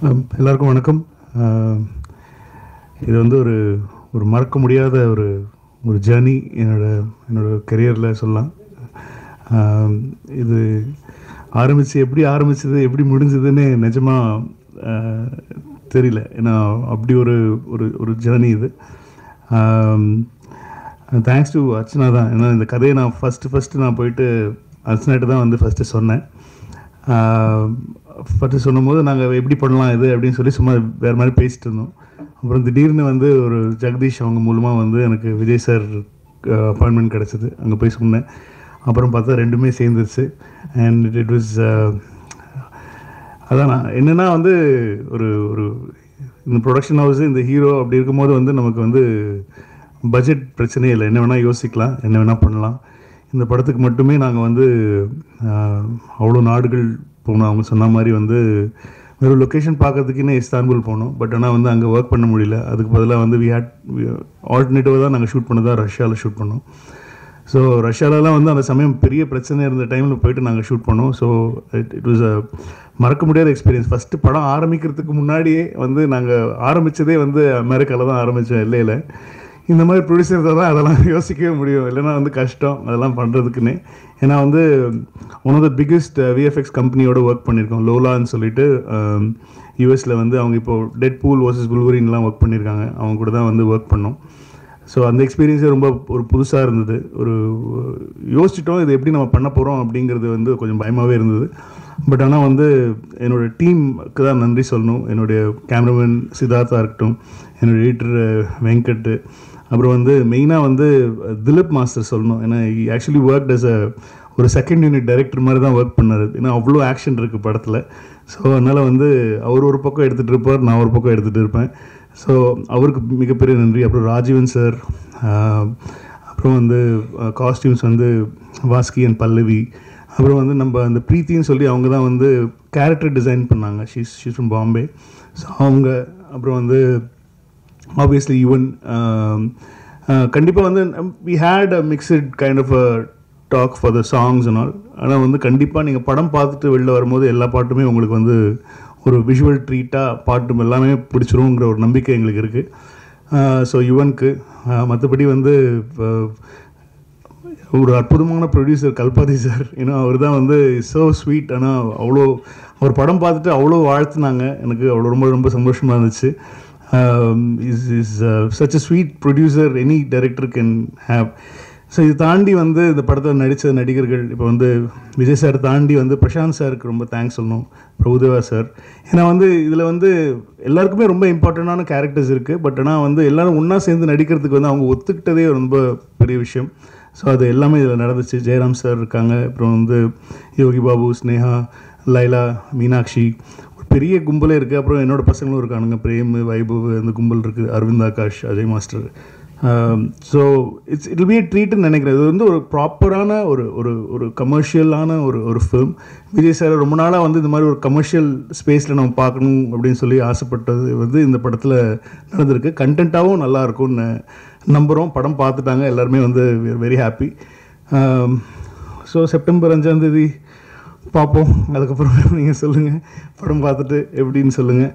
எல்லாருக்கும் வணக்கம். இது வந்து ஒரு ஒரு மறக்க முடியாத ஒரு ஒரு ஜேர்னி என்னோட கெரியரில் சொல்லலாம். இது எப்படி ஆரம்பிச்சது எப்படி முடிஞ்சதுன்னு நிஜமாக தெரியல. ஏன்னா அப்படி ஒரு ஒரு ஒரு ஜேர்னி இது. தேங்க்ஸ் டு அர்ச்சனா தான். ஏன்னா இந்த கதையை நான் ஃபஸ்ட்டு நான் போயிட்டு அர்ச்சனாட்ட தான் வந்து ஃபஸ்ட்டு சொன்னேன். ஃபஸ்ட்டு சொன்னும்போது நாங்கள் எப்படி பண்ணலாம் இது அப்படின்னு சொல்லி சும்மா வேறு மாதிரி பேசிகிட்டு இருந்தோம். அப்புறம் திடீர்னு வந்து ஒரு ஜெகதீஷ் அவங்க மூலமாக வந்து எனக்கு விஜய் சார் அப்பாயின்மெண்ட் கிடச்சிது. அங்கே போய் சொன்னேன். அப்புறம் பார்த்தா ரெண்டுமே சேர்ந்துருச்சு. அண்ட் இட் வாஸ் அதான் நான் என்னென்னா வந்து ஒரு ஒரு இந்த ப்ரொடக்ஷன் ஹவுஸு இந்த ஹீரோ அப்படி இருக்கும்போது வந்து நமக்கு வந்து பட்ஜெட் பிரச்சனையே இல்லை. என்ன வேணால் யோசிக்கலாம், என்ன வேணால் பண்ணலாம். இந்த படத்துக்கு மட்டுமே நாங்கள் வந்து அவ்வளோ நாடுகள் போனோம். அவங்க சொன்ன மாதிரி வந்து வெறும் லொக்கேஷன் பார்க்கறதுக்குன்னே இஸ்தான்புல் போனோம். பட் ஆனால் வந்து அங்கே ஒர்க் பண்ண முடியல. அதுக்கு பதிலாக வந்து ஆல்டர்னேட்டிவாக தான் நாங்கள் ஷூட் பண்ணதாக ரஷ்யாவில் ஷூட் பண்ணோம். ஸோ ரஷ்யாவிலலாம் வந்து அந்த சமயம் பெரிய பிரச்சனை இருந்த டைமில் போயிட்டு நாங்கள் ஷூட் பண்ணோம். ஸோ இட் வாஸ் அ மறக்க முடியாத எக்ஸ்பீரியன்ஸ். ஃபஸ்ட்டு படம் ஆரம்பிக்கிறதுக்கு முன்னாடியே வந்து நாங்கள் ஆரம்பித்ததே வந்து அமெரிக்காவில் தான் ஆரம்பித்தோம், எல்லையில். இந்த மாதிரி ப்ரொடியூசர் தான் அதெல்லாம் யோசிக்கவே முடியும், இல்லைன்னா வந்து கஷ்டம் அதெல்லாம் பண்ணுறதுக்குன்னு. ஏன்னா வந்து one of the biggest VFX கம்பெனியோட ஒர்க் பண்ணியிருக்கோம், லோலான்னு சொல்லிட்டு. யூஎஸில் வந்து அவங்க இப்போது டெட் பூல் வர்சஸ் புல்வரின்லாம் ஒர்க் பண்ணியிருக்காங்க. அவங்க கூட தான் வந்து ஒர்க் பண்ணோம். ஸோ அந்த எக்ஸ்பீரியன்ஸே ரொம்ப ஒரு புதுசாக இருந்தது. ஒரு யோசிச்சிட்டோம் இது எப்படி நம்ம பண்ண போகிறோம் அப்படிங்கிறது வந்து கொஞ்சம் பயமாகவே இருந்தது. பட் ஆனால் வந்து என்னோடய டீமுக்கு தான் நன்றி சொல்லணும். என்னுடைய கேமராமேன் சித்தார்த்தா இருக்கட்டும், என்னோடய எடிட்டர் வெங்கட், அப்புறம் வந்து மெயினாக வந்து திலீப் மாஸ்டர் சொல்லணும். ஏன்னா ஆக்சுவலி ஒர்க் அஸ் ஒரு செகண்ட் யூனிட் டைரக்டர் மாதிரி தான் ஒர்க் பண்ணார். ஏன்னா அவ்வளோ ஆக்ஷன் இருக்குது படத்தில். ஸோ அதனால் வந்து அவர் ஒரு பக்கம் எடுத்துகிட்டு இருப்பார், நான் ஒரு பக்கம் எடுத்துகிட்டு இருப்பேன். ஸோ அவருக்கு மிகப்பெரிய நன்றி. அப்புறம் ராஜீவன் சார், அப்புறம் வந்து காஸ்டியூம்ஸ் வந்து வாஸ்கி அண்ட் பல்லவி, அப்புறம் வந்து நம்ம அந்த ப்ரீத்தின்னு சொல்லி அவங்க தான் வந்து கேரக்டர் டிசைன் பண்ணாங்க. She's from Bombay. ஸோ அவங்க, அப்புறம் வந்து ஆப்வியஸ்லி யுவன். கண்டிப்பாக வந்து we had a mixed kind of a talk for the songs and all. ஆனால் வந்து கண்டிப்பாக நீங்கள் படம் பார்த்துட்டு வெளில வரும்போது எல்லா பாட்டுமே உங்களுக்கு வந்து ஒரு விஷுவல் ட்ரீட்டாக பாட்டு எல்லாமே பிடிச்சிருங்கிற ஒரு நம்பிக்கை எங்களுக்கு இருக்குது. ஸோ யுவனுக்கு மற்றபடி வந்து ஒரு அற்புதமான ப்ரொடியூசர் கல்பாதி சார். ஏன்னா அவர் தான் வந்து ஸோ ஸ்வீட். ஆனால் அவ்வளோ அவர் படம் பார்த்துட்டு அவ்வளோ வாழ்த்துனாங்க. எனக்கு அவ்வளோ ரொம்ப ரொம்ப சந்தோஷமாக இருந்துச்சு. Is such a sweet producer any director can have. So இது தாண்டி வந்து இந்த படத்தில் நடித்த நடிகர்கள், இப்போ வந்து விஜய் சார் தாண்டி வந்து பிரசாந்த் சாருக்கு ரொம்ப தேங்க்ஸ் சொல்லணும், பிரபுதேவா சார். ஏன்னா வந்து இதில் வந்து எல்லாருக்குமே ரொம்ப இம்பார்ட்டண்டான கேரக்டர்ஸ் இருக்குது. பட் ஆனால் வந்து எல்லோரும் ஒன்றா சேர்ந்து நடிக்கிறதுக்கு வந்து அவங்க ஒத்துக்கிட்டதே ரொம்ப பெரிய விஷயம். ஸோ அது எல்லாமே இதில் நடந்துச்சு. ஜெயராம் சார் இருக்காங்க, அப்புறம் வந்து யோகி பாபு, ஸ்னேகா, லைலா, மீனாட்சி, ஒரு பெரிய கும்பலே இருக்குது. அப்புறம் என்னோடய பசங்களும் இருக்கானுங்க, பிரேம், வைபவ், அந்த கும்பல் இருக்குது, Arvind Akash, Ajay master. So it will be a ட்ரீட்டுன்னு நினைக்கிறேன். இது வந்து ஒரு ப்ராப்பரான ஒரு ஒரு ஒரு கமர்ஷியலான ஒரு ஃபிலிம். விஜய் சார் ரொம்ப நாளாக வந்து இந்த மாதிரி ஒரு கமர்ஷியல் ஸ்பேஸில் நம்ம பார்க்கணும் அப்படின்னு சொல்லி ஆசைப்பட்டது வந்து இந்த படத்தில் நடந்திருக்கு. கண்டென்ட்டாகவும் நல்லா இருக்கும்னு நம்புகிறோம். படம் பார்த்துட்டாங்க எல்லாருமே, வந்து வெரி ஹாப்பி. ஸோ செப்டம்பர் 5 பார்ப்போம். அதுக்கப்புறம் நீங்கள் சொல்லுங்கள், படம் பார்த்துட்டு எப்படின்னு சொல்லுங்கள்.